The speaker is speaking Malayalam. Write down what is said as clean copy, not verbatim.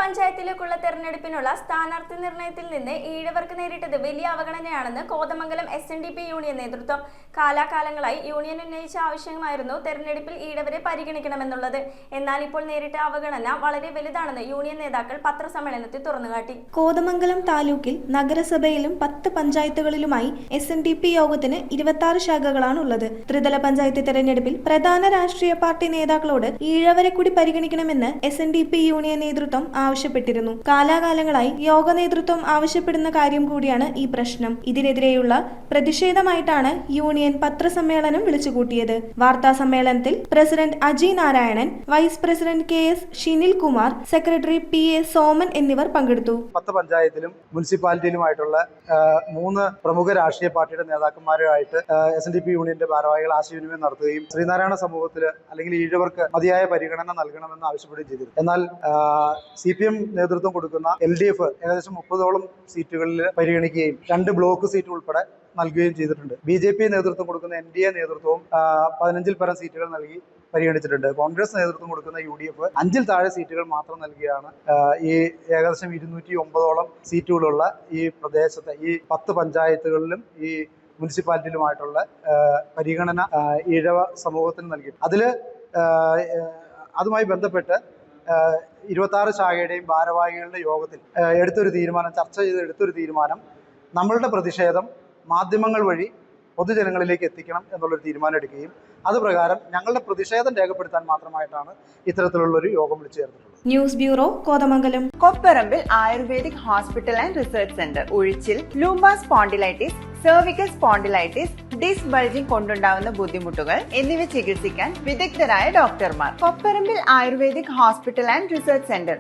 പഞ്ചായത്തിലേക്കുള്ള തെരഞ്ഞെടുപ്പിനുള്ള സ്ഥാനാർത്ഥി നിർണയത്തിൽ നിന്ന് ഈഴവർക്ക് നേരിട്ടത് വലിയ അവഗണനയാണെന്ന് കോതമംഗലം SNDP യൂണിയൻ നേതൃത്വം. കാലാകാലങ്ങളായി യൂണിയൻ ഉന്നയിച്ച ആവശ്യമായിരുന്നു തെരഞ്ഞെടുപ്പിൽ ഈഴവരെ പരിഗണിക്കണമെന്നുള്ളത്. എന്നാൽ ഇപ്പോൾ നേരിട്ട അവഗണന വളരെ വലുതാണെന്ന് യൂണിയൻ നേതാക്കൾ പത്രസമ്മേളനത്തിൽ തുറന്നുകാട്ടി. കോതമംഗലം താലൂക്കിൽ നഗരസഭയിലും 10 പഞ്ചായത്തുകളിലുമായി SNDP യോഗത്തിന് 26 ശാഖകളാണുള്ളത്. ത്രിതല പഞ്ചായത്ത് തെരഞ്ഞെടുപ്പിൽ പ്രധാന രാഷ്ട്രീയ പാർട്ടി നേതാക്കളോട് ഈഴവരെ കൂടി പരിഗണിക്കണമെന്ന് SNDP യൂണിയൻ നേതൃത്വം ആവശ്യപ്പെട്ടിരുന്നു. കാലാകാലങ്ങളായി യോഗ നേതൃത്വം ആവശ്യപ്പെടുന്ന കാര്യം കൂടിയാണ് ഈ പ്രശ്നം. ഇതിനെതിരെയുള്ള പ്രതിഷേധമായിട്ടാണ് യൂണിയൻ പത്രസമ്മേളനം വിളിച്ചുകൂട്ടിയത്. വാർത്താ സമ്മേളനത്തിൽ president Aji Narayanan, vice president KS Shinil Kumar, secretary PA Soman എന്നിവർ പങ്കെടുത്തു. 10 പഞ്ചായത്തിലും മുനിസിപ്പാലിറ്റിയിലുമായിട്ടുള്ള 3 പ്രമുഖ രാഷ്ട്രീയ പാർട്ടിയുടെ നേതാക്കന്മാരുമായിട്ട് SNDP യൂണിയന്റെ ഭാരവാഹികൾ ആശയവിനിമയം നടത്തുകയും ശ്രീനാരായണ സമൂഹത്തിൽ അല്ലെങ്കിൽ ഈഴവർക്ക് മതിയായ പരിഗണന നൽകണമെന്ന് ആവശ്യപ്പെടുകയും ചെയ്തിരുന്നു. എന്നാൽ CPM നേതൃത്വം കൊടുക്കുന്ന LDF ഏകദേശം 30ഓളം സീറ്റുകളിൽ പരിഗണിക്കുകയും 2 ബ്ലോക്ക് സീറ്റ് ഉൾപ്പെടെ നൽകുകയും ചെയ്തിട്ടുണ്ട്. BJP നേതൃത്വം കൊടുക്കുന്ന NDA നേതൃത്വവും 15-ൽ പരം സീറ്റുകൾ നൽകി പരിഗണിച്ചിട്ടുണ്ട്. കോൺഗ്രസ് നേതൃത്വം കൊടുക്കുന്ന UDF 5-ൽ താഴെ സീറ്റുകൾ മാത്രം നൽകിയാണ് ഈ ഏകദേശം 209ഓളം സീറ്റുകളുള്ള ഈ പ്രദേശത്തെ ഈ 10 പഞ്ചായത്തുകളിലും ഈ മുനിസിപ്പാലിറ്റിയിലുമായിട്ടുള്ള പരിഗണന ഈഴവ സമൂഹത്തിന് നൽകി. അതുമായി ബന്ധപ്പെട്ട് 26 ശാഖയുടെയും ഭാരവാഹികളുടെ യോഗത്തിൽ ചർച്ച ചെയ്ത് എടുത്തൊരു തീരുമാനം നമ്മളുടെ പ്രതിഷേധം മാധ്യമങ്ങൾ വഴി പൊതുജനങ്ങളിലേക്ക് എത്തിക്കണം എന്നുള്ളൊരു തീരുമാനം എടുക്കുകയും അത് പ്രകാരം ഞങ്ങളുടെ പ്രതിഷേധം രേഖപ്പെടുത്താൻ മാത്രമായിട്ടാണ് ഇത്തരത്തിലുള്ളൊരു യോഗം വിളിച്ചു ചേർത്തിട്ടുള്ളത്. News bureau, Kothamangalam. Kopparambil ayurvedic hospital and research centre. ഉഴിച്ചിൽ, lumbar spondylitis, cervical spondylitis, disc bulging കൊണ്ടുണ്ടാവുന്ന ബുദ്ധിമുട്ടുകൾ എന്നിവ ചികിത്സിക്കാൻ വിദഗ്ധരായ ഡോക്ടർമാർ. Kopparambil ayurvedic hospital and research centre.